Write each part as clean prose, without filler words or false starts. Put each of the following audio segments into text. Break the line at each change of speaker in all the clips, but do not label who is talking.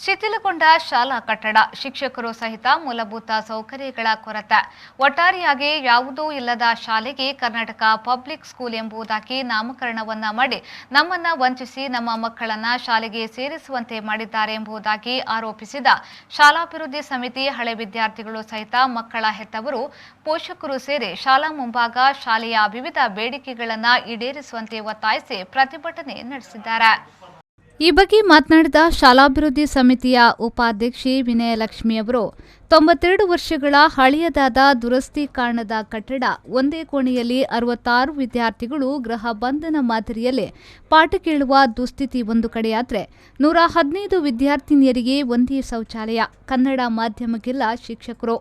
ಶಿಥಿಲಗೊಂಡ ಶಾಲಾ ಕಟ್ಟಡ, ಶಿಕ್ಷಕರು ಸಹಿತ ಮೂಲಭೂತ ಸೌಕರ್ಯಗಳ ಕೊರತೆ. ಒಟ್ಟಾರೆಯಾಗಿ ಯಾವುದೂ ಇಲ್ಲದ ಶಾಲೆಗೆ ಕರ್ನಾಟಕ ಪಬ್ಲಿಕ್ ಸ್ಕೂಲ್ ಎಂಬುದಾಗಿ ನಾಮಕರಣವನ್ನ ಮಾಡಿ ನಮ್ಮನ್ನ ವಂಚಿಸಿ ನಮ್ಮ ಮಕ್ಕಳನ್ನ ಶಾಲೆಗೆ ಸೇರಿಸುವಂತೆ ಮಾಡಿದ್ದಾರೆ ಎಂಬುದಾಗಿ ಆರೋಪಿಸಿದ ಶಾಲಾಭಿವೃದ್ಧಿ ಸಮಿತಿ ಹಳೆ ವಿದ್ಯಾರ್ಥಿಗಳು ಸಹಿತ ಮಕ್ಕಳ ಹೆತ್ತವರು, ಪೋಷಕರು ಸೇರಿ ಶಾಲಾ ಮುಂಭಾಗ ಶಾಲೆಯ ವಿವಿಧ ಬೇಡಿಕೆಗಳನ್ನು ಈಡೇರಿಸುವಂತೆ ಒತ್ತಾಯಿಸಿ ಪ್ರತಿಭಟನೆ ನಡೆಸಿದ್ದಾರೆ. ಈ ಬಗ್ಗೆ ಮಾತನಾಡಿದ ಶಾಲಾಭಿವೃದ್ಧಿ ಸಮಿತಿಯ ಉಪಾಧ್ಯಕ್ಷೆ ವಿನಯಲಕ್ಷ್ಮಿ ಅವರು, 92 ವರ್ಷಗಳ ಹಳೆಯದಾದ ದುರಸ್ತಿ ಕಾರಣದ ಕಟ್ಟಡ, ಒಂದೇ ಕೋಣೆಯಲ್ಲಿ 66 ವಿದ್ಯಾರ್ಥಿಗಳು ಗೃಹ ಬಂಧನ ಮಾದರಿಯಲ್ಲಿ ಪಾಠ ಕೇಳುವ ದುಸ್ಥಿತಿ ಒಂದು ಕಡೆಯಾದರೆ 115 ವಿದ್ಯಾರ್ಥಿನಿಯರಿಗೆ ಒಂದೇ ಶೌಚಾಲಯ, ಕನ್ನಡ ಮಾಧ್ಯಮಕ್ಕೆಲ್ಲ ಶಿಕ್ಷಕರು,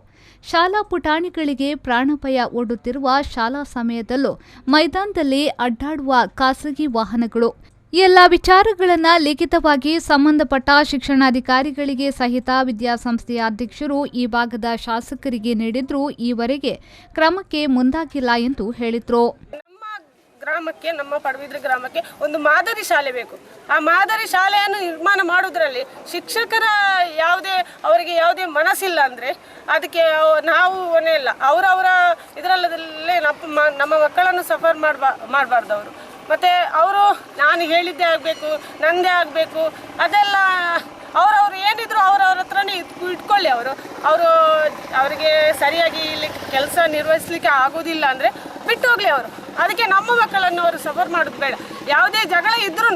ಶಾಲಾ ಪುಟಾಣಿಗಳಿಗೆ ಪ್ರಾಣಭಯ ಒಡ್ಡುತ್ತಿರುವ ಶಾಲಾ ಸಮಯದಲ್ಲೂ ಮೈದಾನದಲ್ಲಿ ಅಡ್ಡಾಡುವ ಖಾಸಗಿ ವಾಹನಗಳು, ಈ ಎಲ್ಲ ವಿಚಾರಗಳನ್ನು ಲಿಖಿತವಾಗಿ ಸಂಬಂಧಪಟ್ಟ ಶಿಕ್ಷಣಾಧಿಕಾರಿಗಳಿಗೆ ಸಹಿತ ವಿದ್ಯಾಸಂಸ್ಥೆಯ ಅಧ್ಯಕ್ಷರು ಈ ಭಾಗದ ಶಾಸಕರಿಗೆ ನೀಡಿದ್ರೂ ಈವರೆಗೆ ಕ್ರಮಕ್ಕೆ ಮುಂದಾಗಿಲ್ಲ ಎಂದು ಹೇಳಿದರು.
ಗ್ರಾಮಕ್ಕೆ, ನಮ್ಮ ಪಡುಬಿದ್ರೆ ಗ್ರಾಮಕ್ಕೆ ಒಂದು ಮಾದರಿ ಶಾಲೆ ಬೇಕು. ಆ ಮಾದರಿ ಶಾಲೆಯನ್ನು ನಿರ್ಮಾಣ ಮಾಡೋದ್ರಲ್ಲಿ ಶಿಕ್ಷಕರ ಅವರಿಗೆ ಯಾವುದೇ ಮನಸ್ಸಿಲ್ಲ ಅಂದರೆ ಅದಕ್ಕೆ ನಾವು ಹೊಣೆ ಇಲ್ಲ. ಅವರವರ ಇದರಲ್ಲೇ ನಮ್ಮ ಮಕ್ಕಳನ್ನು ಸಫರ್ ಮಾಡಬಾರ್ದು ಅವರು. ಮತ್ತು ಅವರು ನಾನು ಹೇಳಿದ್ದೇ ಆಗಬೇಕು, ನನ್ನದೇ ಆಗಬೇಕು, ಅದೆಲ್ಲ ಅವರವರು ಏನಿದ್ರು ಅವರವ್ರ ಹತ್ರನೇ ಇಟ್ಕೊಳ್ಳಿ. ಅವರಿಗೆ ಸರಿಯಾಗಿ ಇಲ್ಲಿ ಕೆಲಸ ನಿರ್ವಹಿಸಲಿಕ್ಕೆ ಆಗೋದಿಲ್ಲ ಅಂದರೆ ಬಿಟ್ಟು ಹೋಗಲಿ ಅವರು. ಅದಕ್ಕೆ ನಮ್ಮ ಮಕ್ಕಳನ್ನು ಅವರು ಸಫರ್ ಮಾಡೋದು ಬೇಡ. ಯಾವುದೇ ಜಗಳ ಇದ್ರೂ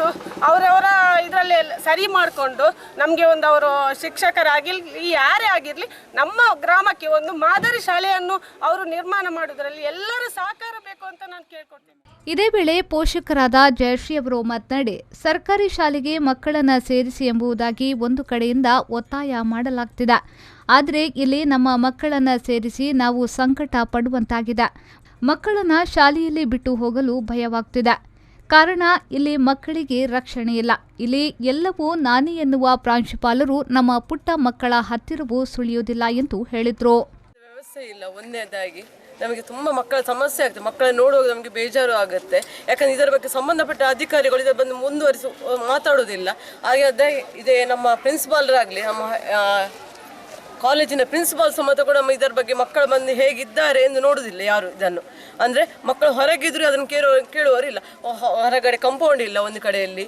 ಅವರವರ ಇದರಲ್ಲಿ ಸರಿ ಮಾಡಿಕೊಂಡು ನಮಗೆ ಒಂದು ಅವರು ಶಿಕ್ಷಕರಾಗಿರಲಿ ಯಾರೇ ಆಗಿರಲಿ ನಮ್ಮ ಗ್ರಾಮಕ್ಕೆ ಒಂದು ಮಾದರಿ ಶಾಲೆಯನ್ನು ಅವರು ನಿರ್ಮಾಣ ಮಾಡೋದ್ರಲ್ಲಿ ಎಲ್ಲರೂ ಸಹಕಾರ ಬೇಕು ಅಂತ ನಾನು ಕೇಳ್ಕೊಡ್ತೀನಿ.
ಇದೇ ವೇಳೆ ಪೋಷಕರಾದ ಜಯಶ್ರೀ ಅವರು ಮಾತನಾಡಿ, ಸರ್ಕಾರಿ ಶಾಲೆಗೆ ಮಕ್ಕಳನ್ನು ಸೇರಿಸಿ ಎಂಬುದಾಗಿ ಒಂದು ಕಡೆಯಿಂದ ಒತ್ತಾಯ ಮಾಡಲಾಗ್ತಿದೆ. ಆದರೆ ಇಲ್ಲಿ ನಮ್ಮ ಮಕ್ಕಳನ್ನು ಸೇರಿಸಿ ನಾವು ಸಂಕಟ ಪಡುವಂತಾಗಿದೆ. ಮಕ್ಕಳನ್ನ ಶಾಲೆಯಲ್ಲಿ ಬಿಟ್ಟು ಹೋಗಲು ಭಯವಾಗ್ತಿದೆ. ಕಾರಣ ಇಲ್ಲಿ ಮಕ್ಕಳಿಗೆ ರಕ್ಷಣೆ ಇಲ್ಲ. ಇಲ್ಲಿ ಎಲ್ಲವೂ ನಾನೇ ಎನ್ನುವ ಪ್ರಾಂಶುಪಾಲರು ನಮ್ಮ ಪುಟ್ಟ ಮಕ್ಕಳ ಹತ್ತಿರವೂ ಸುಳಿಯುವುದಿಲ್ಲ ಎಂದು ಹೇಳಿದರು.
ವ್ಯವಸ್ಥೆ ಇಲ್ಲ. ಒಂದನೇದಾಗಿ ನಮಗೆ ತುಂಬ ಮಕ್ಕಳ ಸಮಸ್ಯೆ ಆಗುತ್ತೆ. ಮಕ್ಕಳನ್ನು ನೋಡುವಾಗ ನಮಗೆ ಬೇಜಾರು ಆಗುತ್ತೆ. ಯಾಕಂದರೆ ಇದರ ಬಗ್ಗೆ ಸಂಬಂಧಪಟ್ಟ ಅಧಿಕಾರಿಗಳು ಇದರ ಬಂದು ಮುಂದುವರಿಸಿ ಮಾತಾಡೋದಿಲ್ಲ. ಹಾಗೆ ಇದೇ ನಮ್ಮ ಪ್ರಿನ್ಸಿಪಾಲರಾಗಲಿ, ನಮ್ಮ ಕಾಲೇಜಿನ ಪ್ರಿನ್ಸಿಪಾಲ್ ಸಮೇತ ಕೂಡ ಇದರ ಬಗ್ಗೆ ಮಕ್ಕಳು ಬಂದು ಹೇಗಿದ್ದಾರೆ ಎಂದು ನೋಡುವುದಿಲ್ಲ ಯಾರು. ಇದನ್ನು ಅಂದರೆ ಮಕ್ಕಳು ಹೊರಗಿದ್ರು ಅದನ್ನು ಕೇಳುವವರಿಲ್ಲ. ಹೊರಗಡೆ ಕಂಪೌಂಡ್ ಇಲ್ಲ, ಒಂದು ಕಡೆಯಲ್ಲಿ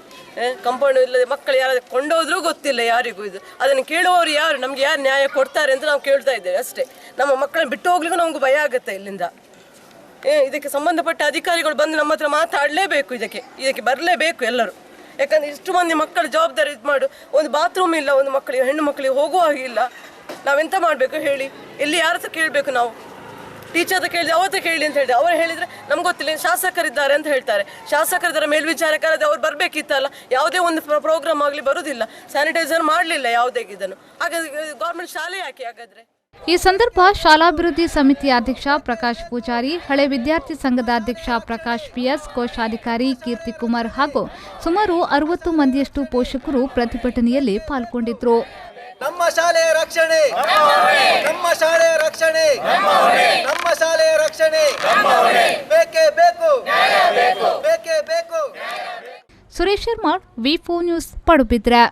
ಕಂಪೌಂಡ್ ಇಲ್ಲದೆ ಮಕ್ಕಳು ಯಾರು ಕೊಂಡೋದ್ರೂ ಗೊತ್ತಿಲ್ಲ ಯಾರಿಗೂ. ಇದು ಅದನ್ನು ಕೇಳುವವರು ಯಾರು, ನಮಗೆ ಯಾರು ನ್ಯಾಯ ಕೊಡ್ತಾರೆ ಅಂತ ನಾವು ಕೇಳ್ತಾ ಇದ್ದೇವೆ ಅಷ್ಟೇ. ನಮ್ಮ ಮಕ್ಕಳನ್ನ ಬಿಟ್ಟು ಹೋಗ್ಲಿಕ್ಕೂ ನಮಗೂ ಭಯ ಆಗುತ್ತೆ ಇಲ್ಲಿಂದ. ಇದಕ್ಕೆ ಸಂಬಂಧಪಟ್ಟ ಅಧಿಕಾರಿಗಳು ಬಂದು ನಮ್ಮ ಹತ್ರ ಮಾತಾಡಲೇಬೇಕು. ಇದಕ್ಕೆ ಬರಲೇಬೇಕು ಎಲ್ಲರೂ. ಯಾಕಂದರೆ ಇಷ್ಟು ಮಂದಿ ಮಕ್ಕಳು ಜವಾಬ್ದಾರಿ ಇದು ಮಾಡು. ಒಂದು ಬಾತ್ರೂಮ್ ಇಲ್ಲ ಒಂದು ಮಕ್ಕಳಿಗೆ, ಹೆಣ್ಣು ಮಕ್ಕಳಿಗೆ ಹೋಗುವ ಹಾಗಿಲ್ಲ. ನಾವೆಂತ ಮಾಡಬೇಕು ಹೇಳಿ? ಎಲ್ಲಿ ಯಾರ ಹತ್ರ ಕೇಳಬೇಕು? ನಾವು ಟೀಚರ್ ಹತ್ರ ಕೇಳಿದೆ, ಅವತ್ತ ಕೇಳಿ ಅಂತ ಹೇಳಿದೆ. ಅವರು ಹೇಳಿದರೆ ನಮ್ಗೆ ಗೊತ್ತಿಲ್ಲ, ಶಾಸಕರಿದ್ದಾರೆ ಅಂತ ಹೇಳ್ತಾರೆ. ಶಾಸಕರಿದ್ದಾರೆ, ಮೇಲ್ವಿಚಾರಕರಾದ ಅವ್ರು ಬರಬೇಕಿತ್ತಲ್ಲ. ಯಾವುದೇ ಒಂದು ಪ್ರೋಗ್ರಾಮ್ ಆಗಲಿ ಬರುವುದಿಲ್ಲ, ಸ್ಯಾನಿಟೈಸರ್ ಮಾಡಲಿಲ್ಲ ಯಾವುದೇ ಇದನ್ನು. ಹಾಗಾದ್ರೆ ಗೌರ್ಮೆಂಟ್ ಶಾಲೆ ಯಾಕೆ ಹಾಗಾದರೆ?
ಈ ಸಂದರ್ಭ ಶಾಲಾಭಿವೃದ್ಧಿ ಸಮಿತಿಯ ಅಧ್ಯಕ್ಷ ಪ್ರಕಾಶ್ ಪೂಜಾರಿ, ಹಳೆ ವಿದ್ಯಾರ್ಥಿ ಸಂಘದ ಅಧ್ಯಕ್ಷ ಪ್ರಕಾಶ್ ಪಿಎಸ್, ಕೋಶಾಧಿಕಾರಿ ಕೀರ್ತಿಕುಮಾರ್ ಹಾಗೂ ಸುಮಾರು 60 ಮಂದಿಯಷ್ಟು ಪೋಷಕರು ಪ್ರತಿಭಟನೆಯಲ್ಲಿ ಪಾಲ್ಗೊಂಡಿದ್ದರು.
ನಮ್ಮ ಶಾಲೆಯ ರಕ್ಷಣೆ, ನಮ್ಮ ಶಾಲೆಯ ರಕ್ಷಣೆ, ನಮ್ಮ ಶಾಲೆಯ ರಕ್ಷಣೆ ಬೇಕೇ ಬೇಕು, ಬೇಕೇ ಬೇಕು.
ಸುರೇಶ್ ಶರ್ಮಾ, ವಿ4 ನ್ಯೂಸ್, ಪಡುಬಿದ್ರೆ.